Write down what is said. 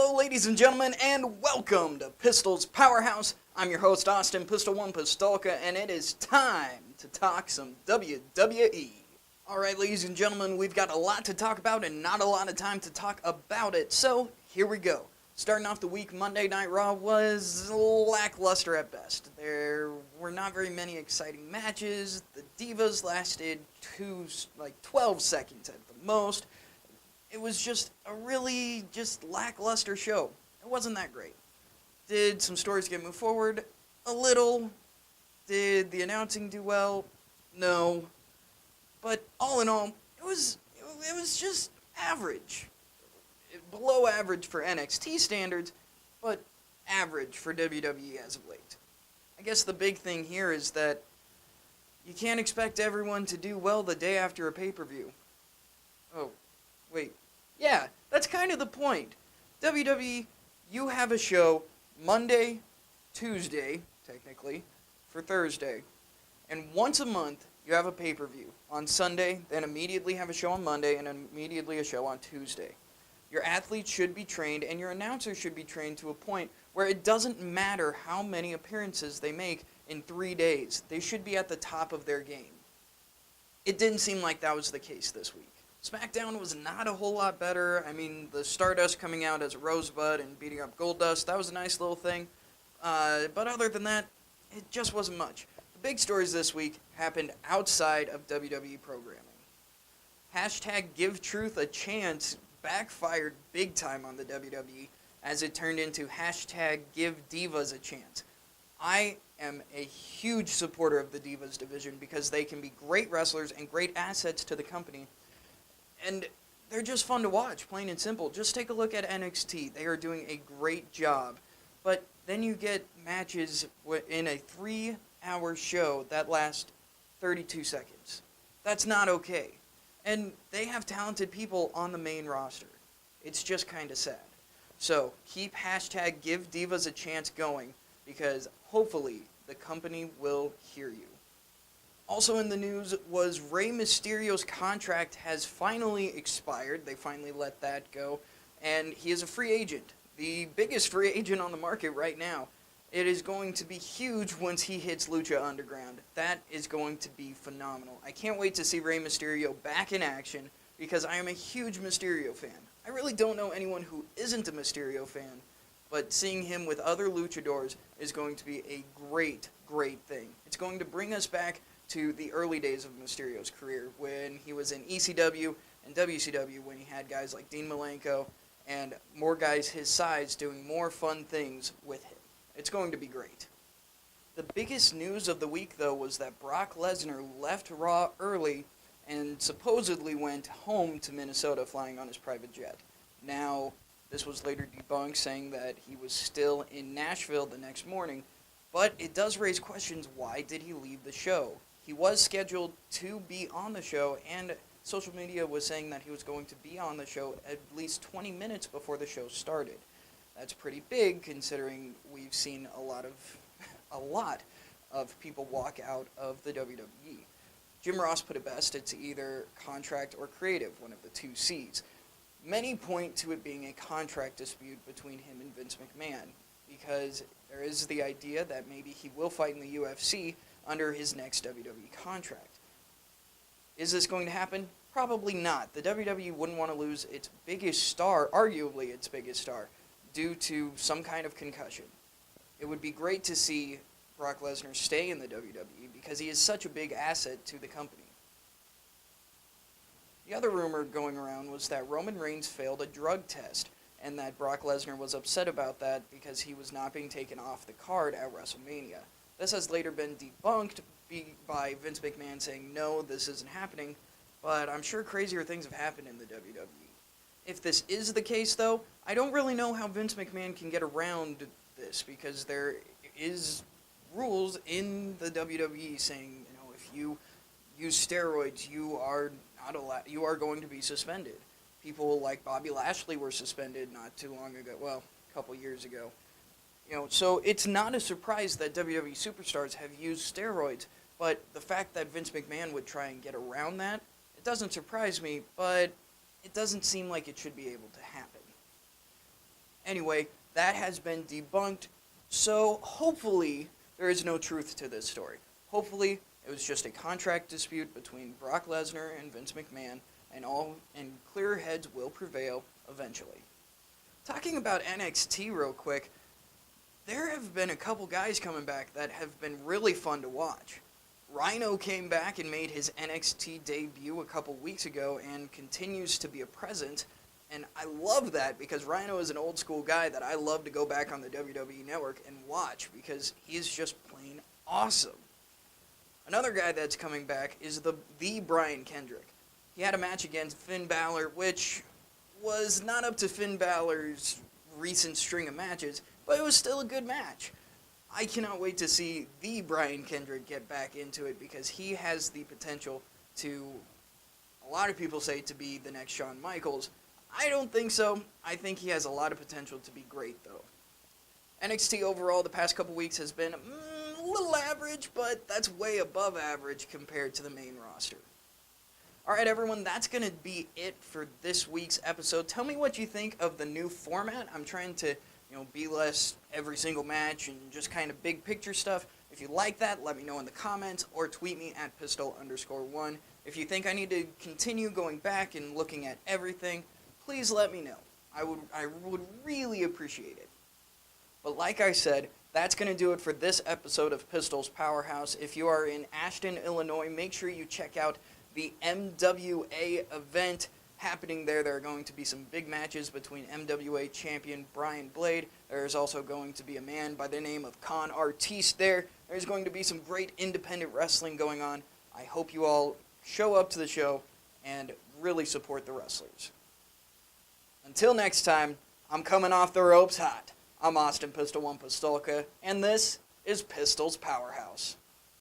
Hello, ladies and gentlemen, and welcome to Pistol's Powerhouse. I'm your host, Austin Pistol One Pistolka, and it is time to talk some WWE. Alright, ladies and gentlemen, we've got a lot to talk about and not a lot of time to talk about it, so here we go. Starting off the week, Monday Night Raw was lackluster at best. There were not very many exciting matches. The Divas lasted 12 seconds at the most. It was just a really lackluster show. It wasn't that great. Did some stories get moved forward? A little. Did the announcing do well? No. But all in all, it was just average. Below average for NXT standards, but average for WWE as of late. I guess the big thing here is that you can't expect everyone to do well the day after a pay-per-view. Oh, wait. Yeah, that's kind of the point. WWE, you have a show Monday, Tuesday, technically, for Thursday. And once a month, you have a pay-per-view on Sunday, then immediately have a show on Monday, and immediately a show on Tuesday. Your athletes should be trained, and your announcers should be trained to a point where it doesn't matter how many appearances they make in 3 days. They should be at the top of their game. It didn't seem like that was the case this week. SmackDown was not a whole lot better. I mean, the Stardust coming out as a Rosebud and beating up Goldust, that was a nice little thing. But other than that, it just wasn't much. The big stories this week happened outside of WWE programming. Hashtag Give Truth a Chance backfired big time on the WWE as it turned into hashtag Give Divas a Chance. I am a huge supporter of the Divas division because they can be great wrestlers and great assets to the company. And they're just fun to watch, plain and simple. Just take a look at NXT. They are doing a great job. But then you get matches in a 3-hour show that last 32 seconds. That's not okay. And they have talented people on the main roster. It's just kind of sad. So keep hashtag Give Divas a Chance going because hopefully the company will hear you. Also in the news was Rey Mysterio's contract has finally expired. They finally let that go. And he is a free agent. The biggest free agent on the market right now. It is going to be huge once he hits Lucha Underground. That is going to be phenomenal. I can't wait to see Rey Mysterio back in action because I am a huge Mysterio fan. I really don't know anyone who isn't a Mysterio fan, but seeing him with other luchadors is going to be a great, great thing. It's going to bring us back to the early days of Mysterio's career when he was in ECW and WCW when he had guys like Dean Malenko and more guys his size doing more fun things with him. It's going to be great. The biggest news of the week, though, was that Brock Lesnar left Raw early and supposedly went home to Minnesota flying on his private jet. Now, this was later debunked, saying that he was still in Nashville the next morning, but it does raise questions, why did he leave the show? He was scheduled to be on the show, and social media was saying that he was going to be on the show at least 20 minutes before the show started. That's pretty big, considering we've seen a lot of people walk out of the WWE. Jim Ross put it best, it's either contract or creative, one of the two C's. Many point to it being a contract dispute between him and Vince McMahon, because there is the idea that maybe he will fight in the UFC under his next WWE contract. Is this going to happen? Probably not. The WWE wouldn't want to lose its biggest star, arguably its biggest star, due to some kind of concussion. It would be great to see Brock Lesnar stay in the WWE because he is such a big asset to the company. The other rumor going around was that Roman Reigns failed a drug test and that Brock Lesnar was upset about that because he was not being taken off the card at WrestleMania. This has later been debunked by Vince McMahon saying, no, this isn't happening, but I'm sure crazier things have happened in the WWE. If this is the case, though, I don't really know how Vince McMahon can get around this because there is rules in the WWE saying, if you use steroids, you are not allowed, you are going to be suspended. People like Bobby Lashley were suspended not too long ago, well, a couple years ago. So it's not a surprise that WWE superstars have used steroids, but the fact that Vince McMahon would try and get around that, it doesn't surprise me, but it doesn't seem like it should be able to happen. Anyway, that has been debunked, so hopefully there is no truth to this story. Hopefully it was just a contract dispute between Brock Lesnar and Vince McMahon, and clearer heads will prevail eventually. Talking about NXT real quick, there have been a couple guys coming back that have been really fun to watch. Rhino came back and made his NXT debut a couple weeks ago and continues to be a presence. And I love that because Rhino is an old school guy that I love to go back on the WWE Network and watch because he is just plain awesome. Another guy that's coming back is the Brian Kendrick. He had a match against Finn Balor, which was not up to Finn Balor's recent string of matches, but it was still a good match. I cannot wait to see the Brian Kendrick get back into it because he has the potential to, a lot of people say, to be the next Shawn Michaels. I don't think so. I think he has a lot of potential to be great, though. NXT overall the past couple weeks has been a little average, but that's way above average compared to the main roster. Alright everyone, that's going to be it for this week's episode. Tell me what you think of the new format. I'm trying to, be less every single match and just kind of big picture stuff. If you like that, let me know in the comments or tweet me at pistol_1. If you think I need to continue going back and looking at everything, please let me know. I would really appreciate it. But like I said, that's going to do it for this episode of Pistol's Powerhouse. If you are in Ashton, Illinois, make sure you check out the MWA event happening there. There are going to be some big matches between MWA champion Brian Blade. There's also going to be a man by the name of Con Artiste there. There's going to be some great independent wrestling going on. I hope you all show up to the show and really support the wrestlers. Until next time, I'm coming off the ropes hot. I'm Austin Pistol 1 Pistolka, and this is Pistol's Powerhouse.